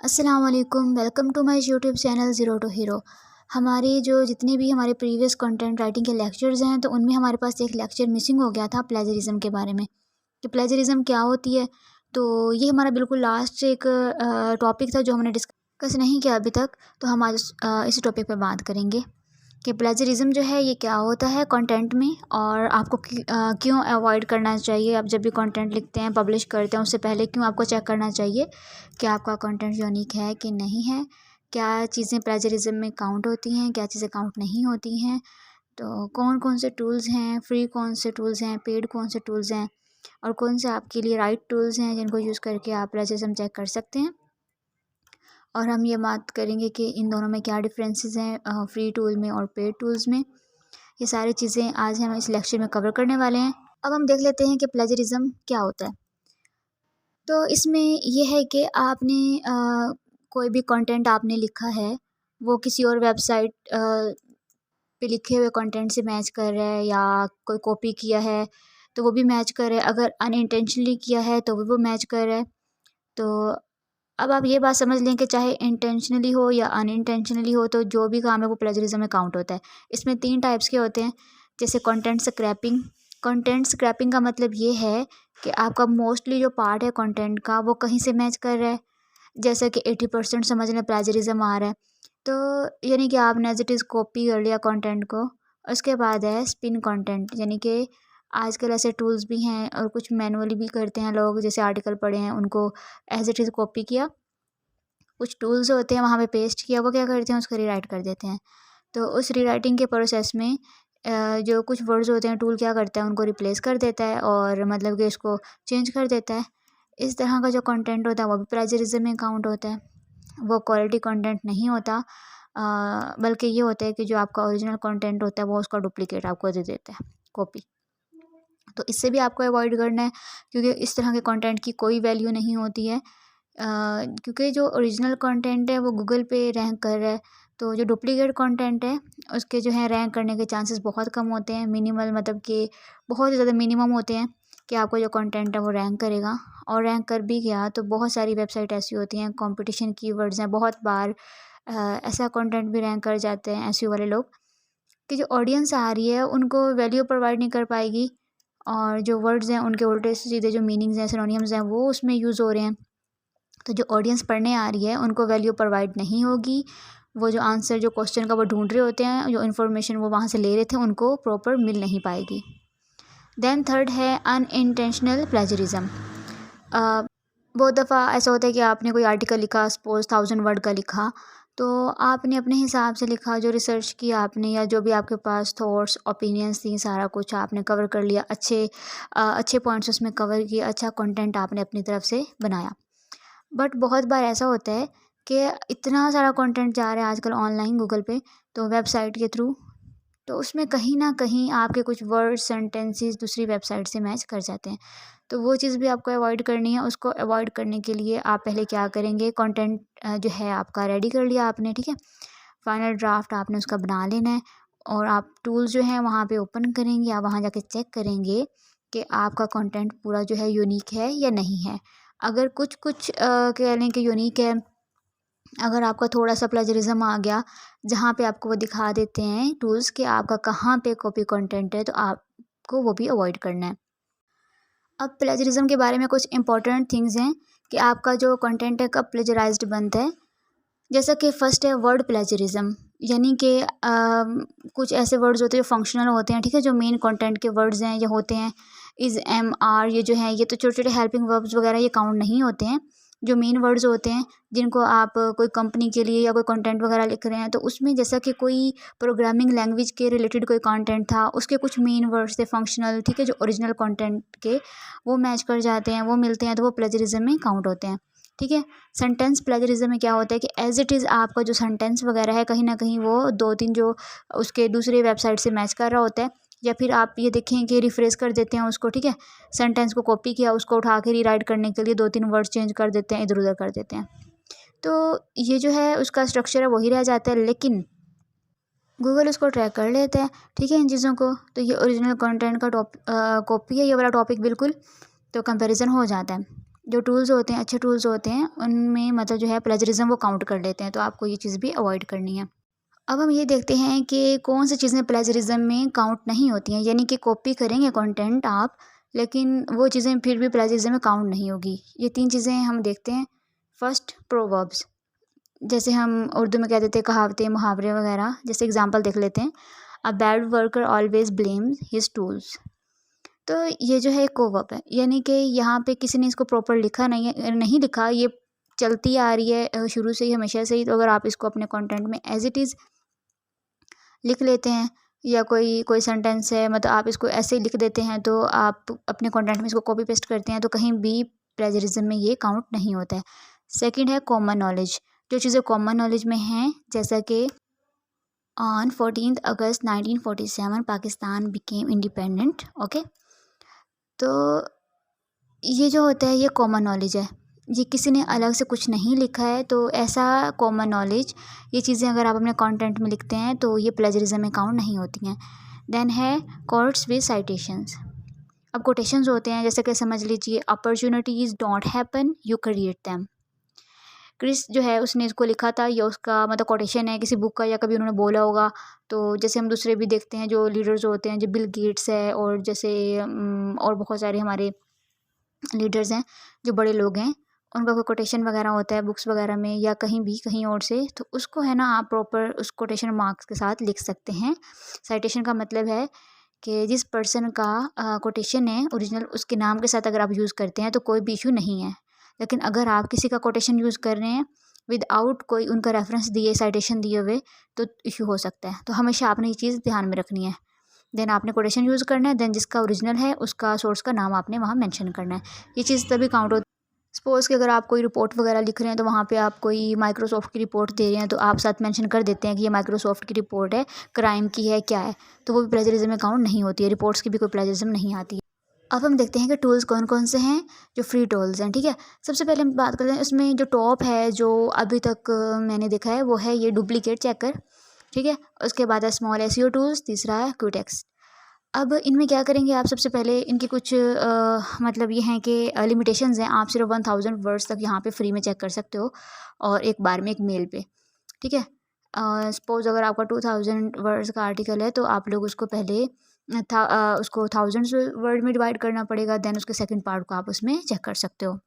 अस्सलाम वालेकुम, welcome to my YouTube channel zero to hero. हमारे जितने भी हमारे प्रीवियस कंटेंट राइटिंग के लेक्चर्स हैं, तो उनमें हमारे पास एक लेक्चर मिसिंग हो गया था प्लेजरिज्म के बारे में कि प्लेजरिज्म क्या होती है। तो ये हमारा बिल्कुल लास्ट एक टॉपिक था जो हमने डिस्कस नहीं किया अभी तक। तो हम आज इस टॉपिक पे बात करेंगे कि प्लेजरिज्म जो है ये क्या होता है कंटेंट में, और आपको क्यों अवॉइड करना चाहिए। आप जब भी कंटेंट लिखते हैं, पब्लिश करते हैं, उससे पहले क्यों आपको चेक करना चाहिए कि आपका कंटेंट यूनिक है कि नहीं है, क्या चीज़ें प्लेजरिज्म में काउंट होती हैं, क्या चीज़ें काउंट नहीं होती हैं। तो कौन कौन से टूल्स हैं, फ्री कौन से टूल्स हैं, पेड कौन से टूल्स हैं, और कौन से आपके लिए राइट टूल्स हैं जिनको यूज़ करके आप प्लेजरिज्म चेक कर सकते हैं। और हम ये बात करेंगे कि इन दोनों में क्या डिफरेंसेस हैं, फ्री टूल में और पेड टूल्स में। ये सारी चीज़ें आज हम इस लेक्चर में कवर करने वाले हैं। अब हम देख लेते हैं कि प्लेजरिज्म क्या होता है। तो इसमें ये है कि आपने कोई भी कंटेंट आपने लिखा है, वो किसी और वेबसाइट पे लिखे हुए कंटेंट से मैच कर रहा है, या कोई कॉपी किया है तो वो भी मैच कर रहा है, अगर अनइंटेंशनली किया है तो भी वो मैच कर रहा है। तो अब आप ये बात समझ लें कि चाहे इंटेंशनली हो या अनइंटेंशनली हो, तो जो भी काम है वो प्लेजरिज्म में काउंट होता है। इसमें 3 टाइप्स के होते हैं, जैसे कंटेंट स्क्रैपिंग। कंटेंट स्क्रैपिंग का मतलब ये है कि आपका मोस्टली जो पार्ट है कंटेंट का, वो कहीं से मैच कर रहा है। जैसे कि 80% समझ लें प्लेजरिज्म आ रहा है, तो यानी कि आपने एज इट इज़ कॉपी कर लिया कंटेंट को। उसके बाद है स्पिन कंटेंट, यानी कि आजकल ऐसे टूल्स भी हैं और कुछ मैनुअली भी करते हैं लोग, जैसे आर्टिकल पढ़े हैं उनको एज इट इज़ कॉपी किया, कुछ टूल्स होते हैं वहाँ पे पेस्ट किया, वो क्या करते हैं उसको रीराइट कर देते हैं। तो उस रीराइटिंग के प्रोसेस में जो कुछ वर्ड्स होते हैं, टूल क्या करता है उनको रिप्लेस कर देता है, और मतलब कि उसको चेंज कर देता है। इस तरह का जो कंटेंट होता है वो भी प्लेजरिज्म में काउंट होता है। वो क्वालिटी कंटेंट नहीं होता, बल्कि ये होता है कि जो आपका ओरिजिनल कंटेंट होता है वो उसका डुप्लीकेट आपको दे देता है, कॉपी। तो इससे भी आपको अवॉइड करना है, क्योंकि इस तरह के कंटेंट की कोई वैल्यू नहीं होती है। क्योंकि जो ओरिजिनल कंटेंट है वो गूगल पे रैंक कर रहा है, तो जो डुप्लीकेट कंटेंट है उसके जो है रैंक करने के चांसेस बहुत कम होते हैं। मिनिमल मतलब कि बहुत ही ज़्यादा मिनिमम होते हैं कि आपको जो कंटेंट है वो रैंक करेगा। और रैंक कर भी गया तो बहुत सारी वेबसाइट ऐसी होती हैं, कंपटीशन कीवर्ड्स हैं, बहुत बार ऐसा कंटेंट भी रैंक कर जाते हैं एसईओ वाले लोग, कि जो ऑडियंस आ रही है उनको वैल्यू प्रोवाइड नहीं कर पाएगी, और जो वर्ड्स हैं उनके उल्टे सीधे जो मीनिंग्स हैं, सिनोनिम्स हैं, वो उसमें यूज़ हो रहे हैं। तो जो ऑडियंस पढ़ने आ रही है उनको वैल्यू प्रोवाइड नहीं होगी। वो जो आंसर जो क्वेश्चन का वो ढूंढ रहे होते हैं, जो इन्फॉर्मेशन वो वहाँ से ले रहे थे, उनको प्रॉपर मिल नहीं पाएगी। देन थर्ड है अनइंटेंशनल प्लेजरिज्म। बहुत दफ़ा ऐसा होता है कि आपने कोई आर्टिकल लिखा, सपोज 1000 वर्ड का लिखा, तो आपने अपने हिसाब से लिखा, जो रिसर्च किया आपने या जो भी आपके पास थॉट्स ओपिनियंस थी, सारा कुछ आपने कवर कर लिया, अच्छे पॉइंट्स उसमें कवर किए, अच्छा कंटेंट आपने अपनी तरफ से बनाया। बट बहुत बार ऐसा होता है कि इतना सारा कंटेंट जा रहा है आजकल ऑनलाइन गूगल पे, तो वेबसाइट के थ्रू, तो उसमें कहीं ना कहीं आपके कुछ वर्ड सेंटेंसेस दूसरी वेबसाइट से मैच कर जाते हैं। तो वो चीज़ भी आपको अवॉइड करनी है। उसको अवॉइड करने के लिए आप पहले क्या करेंगे, कंटेंट जो है आपका रेडी कर लिया आपने, ठीक है, फाइनल ड्राफ्ट आपने उसका बना लेना है, और आप टूल्स जो हैं वहाँ पे ओपन करेंगे, आप वहाँ जाके चेक करेंगे कि आपका कंटेंट पूरा जो है यूनिक है या नहीं है। अगर कुछ कुछ कह लें कि यूनिक है, अगर आपका थोड़ा सा प्लेजरिज्म आ गया, जहाँ पे आपको वो दिखा देते हैं टूल्स कि आपका कहाँ पे कॉपी कंटेंट है, तो आपको वो भी अवॉइड करना है। अब प्लेजरिज्म के बारे में कुछ इंपॉर्टेंट थिंग्स हैं कि आपका जो कंटेंट है कब प्लेजराइज्ड बनता है। जैसा कि फर्स्ट है वर्ड प्लेजरिज्म, यानी कि कुछ ऐसे वर्ड्स होते हैं जो फंक्शनल होते हैं, ठीक है, जो मेन कंटेंट के वर्ड्स हैं ये होते हैं, इज़, एम, आर, ये जो है ये तो छोटे छोटे हेल्पिंग वर्ब्स वगैरह ये काउंट नहीं होते हैं। जो मेन वर्ड्स होते हैं जिनको आप कोई कंपनी के लिए या कोई कंटेंट वगैरह लिख रहे हैं, तो उसमें जैसा कि कोई प्रोग्रामिंग लैंग्वेज के रिलेटेड कोई कंटेंट था, उसके कुछ मेन वर्ड्स थे फंक्शनल, ठीक है, जो ओरिजिनल कंटेंट के वो मैच कर जाते हैं, वो मिलते हैं, तो वो प्लेजरिज्म में काउंट होते हैं, ठीक है। सेंटेंस प्लेजरिज्म में क्या होता है कि एज इट इज़ आपका जो सेंटेंस वगैरह है कहीं ना कहीं वो 2-3 जो उसके दूसरे वेबसाइट से मैच कर रहा होता है, या फिर आप ये देखें कि रिफ्रेश कर देते हैं उसको, ठीक है, सेंटेंस को कॉपी किया, उसको उठा के रीराइट करने के लिए 2-3 वर्ड चेंज कर देते हैं, इधर उधर कर देते हैं, तो ये जो है उसका स्ट्रक्चर है वही रह जाता है, लेकिन गूगल उसको ट्रैक कर लेता है, ठीक है, इन चीज़ों को। तो ये ओरिजिनल कंटेंट का कॉपी है ये वाला टॉपिक बिल्कुल, तो कंपैरिजन हो जाता है। जो टूल्स होते हैं, अच्छे टूल्स होते हैं, उनमें मतलब जो है प्लेजरिज्म वो काउंट कर लेते हैं, तो आपको ये चीज़ भी अवॉइड करनी है। अब हम ये देखते हैं कि कौन सी चीज़ें प्लेजरिज्म में काउंट नहीं होती हैं, यानी कि कॉपी करेंगे कंटेंट आप, लेकिन वो चीज़ें फिर भी प्लेजरिज्म में काउंट नहीं होगी। ये 3 चीज़ें हम देखते हैं। फर्स्ट, प्रोवर्ब्स, जैसे हम उर्दू में कह देते हैं कहावतें, मुहावरे वगैरह। जैसे एग्जांपल देख लेते हैं, a bad worker always blames his tools. तो ये जो है एक कोवर्ब है, यानी कि यहाँ पे किसी ने इसको प्रॉपर लिखा नहीं है, नहीं लिखा, ये चलती आ रही है शुरू से ही, हमेशा से ही। तो अगर आप इसको अपने कंटेंट में एज इट इज़ लिख लेते हैं, या कोई कोई सेंटेंस है, मतलब आप इसको ऐसे ही लिख देते हैं, तो आप अपने कंटेंट में इसको कॉपी पेस्ट करते हैं, तो कहीं भी प्लेजरिज्म में ये काउंट नहीं होता है। सेकंड है कॉमन नॉलेज, जो चीज़ें कॉमन नॉलेज में हैं, जैसा कि on 14 August 1947 Pakistan became independent. Okay, तो ये जो होता है ये कॉमन नॉलेज है, ये किसी ने अलग से कुछ नहीं लिखा है। तो ऐसा कॉमन नॉलेज, ये चीज़ें अगर आप अपने कंटेंट में लिखते हैं तो ये प्लेजरिज्म में काउंट नहीं होती हैं। देन है कोट्स विद साइटेशंस। अब कोटेशंस होते हैं, जैसे कि समझ लीजिए, opportunities don't happen, you create them. Chris जो है उसने इसको लिखा था, या उसका मतलब कोटेशन है किसी बुक का, या कभी उन्होंने बोला होगा। तो जैसे हम दूसरे भी देखते हैं जो लीडर्स होते हैं, जो बिल गेट्स है, और जैसे और बहुत सारे हमारे लीडर्स हैं, जो बड़े लोग हैं, उनका कोई कोटेशन वगैरह होता है बुक्स वगैरह में, या कहीं भी कहीं और से, तो उसको है ना आप प्रॉपर उस कोटेशन मार्क्स के साथ लिख सकते हैं। साइटेशन का मतलब है कि जिस पर्सन का कोटेशन है ओरिजिनल, उसके नाम के साथ अगर आप यूज़ करते हैं तो कोई भी इशू नहीं है। लेकिन अगर आप किसी का कोटेशन यूज़ कर रहे हैं विदाउट कोई उनका रेफरेंस दिए, साइटेशन दिए हुए, तो इशू हो सकता है। तो हमेशा आपने ये चीज़ ध्यान में रखनी है। देन आपने कोटेशन यूज़ करना है, देन जिसका ओरिजिनल है उसका सोर्स का नाम आपने वहाँ मेंशन करना है। ये चीज़ तभी काउंट होती है। सपोज़ कि अगर आप कोई रिपोर्ट वगैरह लिख रहे हैं, तो वहाँ पे आप कोई माइक्रोसॉफ्ट की रिपोर्ट दे रहे हैं, तो आप साथ मेंशन कर देते हैं कि ये माइक्रोसॉफ्ट की रिपोर्ट है, क्राइम की है, क्या है, तो वो भी प्लेजरिज्म में काउंट नहीं होती है। रिपोर्ट्स की भी कोई प्लेजरिज्म नहीं आती है। अब हम देखते हैं कि टूल्स कौन कौन से हैं जो फ्री टूल्स हैं, ठीक है। सबसे पहले हम बात करते हैं, इसमें जो टॉप है, जो अभी तक मैंने देखा है, वो है ये डुप्लीकेट चेकर, ठीक है। उसके बाद है स्मॉल एसईओ टूल्स, तीसरा है क्यूटेक्स। अब इनमें क्या करेंगे आप, सबसे पहले इनकी कुछ मतलब ये हैं कि लिमिटेशंस हैं। आप सिर्फ 1000 वर्ड्स तक यहाँ पे फ्री में चेक कर सकते हो, और एक बार में एक मेल पे, ठीक है। सपोज़ अगर आपका 2000 वर्ड्स का आर्टिकल है, तो आप लोग उसको पहले उसको थाउजेंड्स वर्ड में डिवाइड करना पड़ेगा, देन उसके सेकंड पार्ट को आप उसमें चेक कर सकते हो।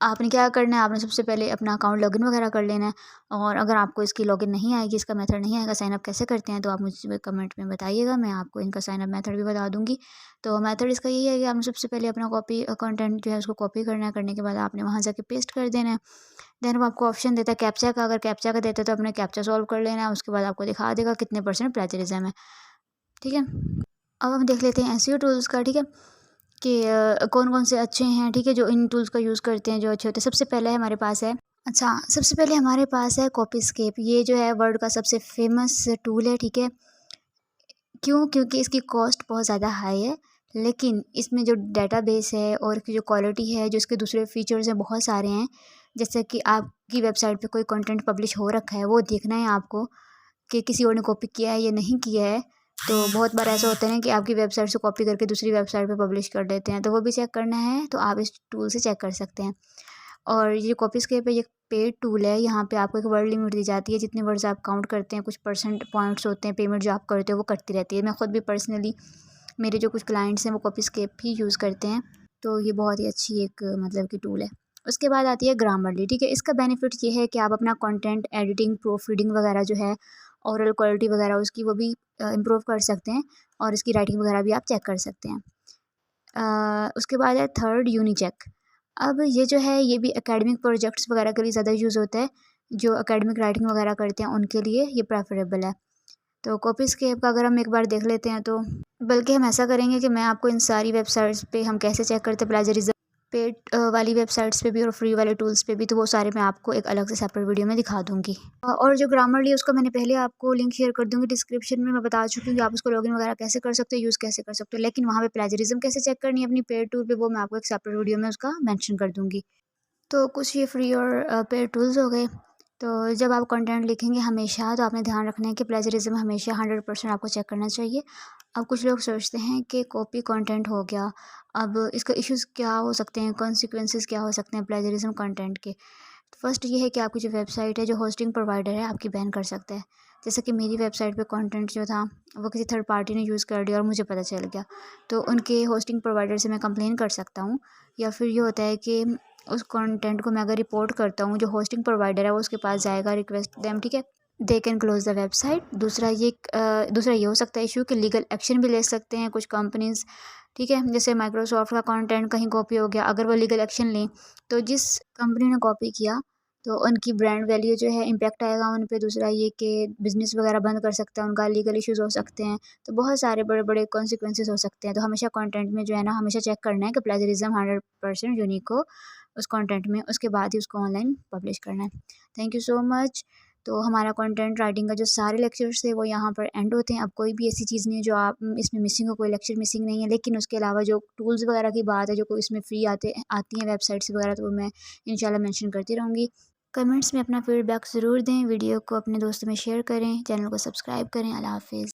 आपने क्या करना है, आपने सबसे पहले अपना अकाउंट लॉगिन वगैरह कर लेना है। और अगर आपको इसकी लॉगिन नहीं आएगी, इसका मेथड नहीं आएगा, साइनअप कैसे करते हैं, तो आप मुझे कमेंट में बताइएगा, मैं आपको इनका साइनअप मेथड भी बता दूंगी। तो मेथड इसका यही है कि आपने सबसे पहले अपना कॉपी कंटेंट जो है उसको कॉपी करना है, करने के बाद आपने वहाँ जाके पेस्ट कर देना है। देन वो आपको ऑप्शन देता है कैप्चा का, अगर कैप्चा का देता है तो अपने कैप्चा सॉल्व कर लेना है, उसके बाद आपको दिखा देगा कितने % प्लेजरिज्म है, ठीक है। अब हम देख लेते हैं एसईओ टूल्स का, ठीक है, कि कौन कौन से अच्छे हैं, ठीक है, जो इन टूल्स का यूज़ करते हैं, जो अच्छे होते हैं। सबसे पहले हमारे पास है, अच्छा, सबसे पहले हमारे पास है कॉपीस्केप। ये जो है वर्ल्ड का सबसे फेमस टूल है, ठीक है। क्यों? क्योंकि इसकी कॉस्ट बहुत ज़्यादा हाई है, लेकिन इसमें जो डेटाबेस है और इसकी जो क्वालिटी है, जो इसके दूसरे फीचर्स हैं, बहुत सारे हैं। जैसे कि आपकी वेबसाइट पे कोई कंटेंट पब्लिश हो रखा है, वो देखना है आपको कि किसी और ने कॉपी किया है या नहीं किया है। तो बहुत बार ऐसा होता है ना कि आपकी वेबसाइट से कॉपी करके दूसरी वेबसाइट पे पब्लिश कर देते हैं, तो वो भी चेक करना है, तो आप इस टूल से चेक कर सकते हैं। और ये कॉपीस्केप है, ये पेड टूल है। यहाँ पे आपको एक वर्ड लिमिट दी जाती है, जितने वर्ड्स आप काउंट करते हैं, कुछ परसेंट पॉइंट्स होते हैं, पेमेंट जो आप करते हो वो कटती रहती है। मैं खुद भी पर्सनली, मेरे जो कुछ क्लाइंट्स हैं वो कॉपीस्केप ही यूज़ करते हैं, तो ये बहुत ही अच्छी एक मतलब की टूल है। उसके बाद आती है ग्रामरली, ठीक है। इसका बेनिफिट ये है कि आप अपना कंटेंट एडिटिंग, प्रूफ रीडिंग वगैरह जो है, ओरल क्वालिटी वगैरह उसकी, वो भी इम्प्रूव कर सकते हैं, और इसकी राइटिंग वगैरह भी आप चेक कर सकते हैं। उसके बाद है थर्ड यूनिचेक। अब ये जो है ये भी एकेडमिक प्रोजेक्ट्स वगैरह के लिए ज़्यादा यूज़ होता है, जो एकेडमिक राइटिंग वगैरह करते हैं उनके लिए ये प्रेफरेबल है। तो कॉपीस्केप का अगर हम एक बार देख लेते हैं, तो बल्कि हम ऐसा करेंगे कि मैं आपको इन सारी वेबसाइट्स पे हम कैसे चेक करते हैं प्लेजरिज्म, पेड वाली वेबसाइट्स पे भी और फ्री वाले टूल्स पे भी, तो वो सारे मैं आपको एक अलग से सेपरेट वीडियो में दिखा दूंगी। और जो ग्रामरली उसका मैंने पहले आपको लिंक शेयर कर दूंगी डिस्क्रिप्शन में, मैं बता चुकी हूँ कि आप उसको लॉगिन वगैरह कैसे कर सकते हो, यूज़ कैसे कर सकते हो। लेकिन वहाँ पे प्लेजरिज्म कैसे चेक करनी है अपनी पेड टूल पे, वो मैं आपको एक सेपरेट वीडियो में उसका मैंशन कर दूँगी। तो कुछ ये फ्री और पेड टूल्स हो गए। तो जब आप कंटेंट लिखेंगे हमेशा, तो आपने ध्यान रखना है कि प्लेजरिज्म हमेशा 100% आपको चेक करना चाहिए। अब कुछ लोग सोचते हैं कि कॉपी कंटेंट हो गया, अब इसका इश्यूज़ क्या हो सकते हैं, कॉन्सिक्वेंसेस क्या हो सकते हैं प्लेजरिज्म कंटेंट के। फर्स्ट ये है कि आपकी जो वेबसाइट है, जो होस्टिंग प्रोवाइडर है, आपकी बैन कर सकता है। जैसे कि मेरी वेबसाइट पे कंटेंट जो था वो किसी थर्ड पार्टी ने यूज़ कर दिया और मुझे पता चल गया, तो उनके होस्टिंग प्रोवाइडर से मैं कंप्लेन कर सकता हूँ। या फिर ये होता है कि उस कंटेंट को मैं अगर रिपोर्ट करता हूँ, जो होस्टिंग प्रोवाइडर है वो उसके पास जाएगा, रिक्वेस्ट देम, ठीक है, they can close the website. दूसरा ये हो सकता है इशू कि लीगल एक्शन भी ले सकते हैं कुछ कंपनीज, ठीक है। जैसे माइक्रोसॉफ्ट का कंटेंट कहीं कॉपी हो गया, अगर वो लीगल एक्शन लें, तो जिस कंपनी ने कॉपी किया तो उनकी ब्रांड वैल्यू जो है इम्पैक्ट आएगा उन पे। दूसरा ये कि बिजनेस वगैरह बंद कर सकता है उनका, लीगल इश्यूज हो सकते हैं, तो बहुत सारे बड़े बड़े कॉन्सिक्वेंसेस हो सकते हैं। तो हमेशा कंटेंट में जो है ना, हमेशा चेक करना है कि प्लेजरिज्म 100% यूनिक हो उस कंटेंट में, उसके बाद ही उसको ऑनलाइन पब्लिश करना है। Thank you so much. तो हमारा कंटेंट राइटिंग का जो सारे लेक्चर्स थे वो यहाँ पर एंड होते हैं। अब कोई भी ऐसी चीज़ नहीं है जो आप इसमें मिसिंग हो, कोई लेक्चर मिसिंग नहीं है। लेकिन उसके अलावा जो टूल्स वगैरह की बात है, जो कोई इसमें फ्री आती हैं वेबसाइट्स वगैरह, तो वो मैं इंशाल्लाह मेंशन करती रहूँगी। कमेंट्स में अपना फीडबैक ज़रूर दें, वीडियो को अपने दोस्तों में शेयर करें, चैनल को सब्सक्राइब करें। अल्लाह हाफ़िज़।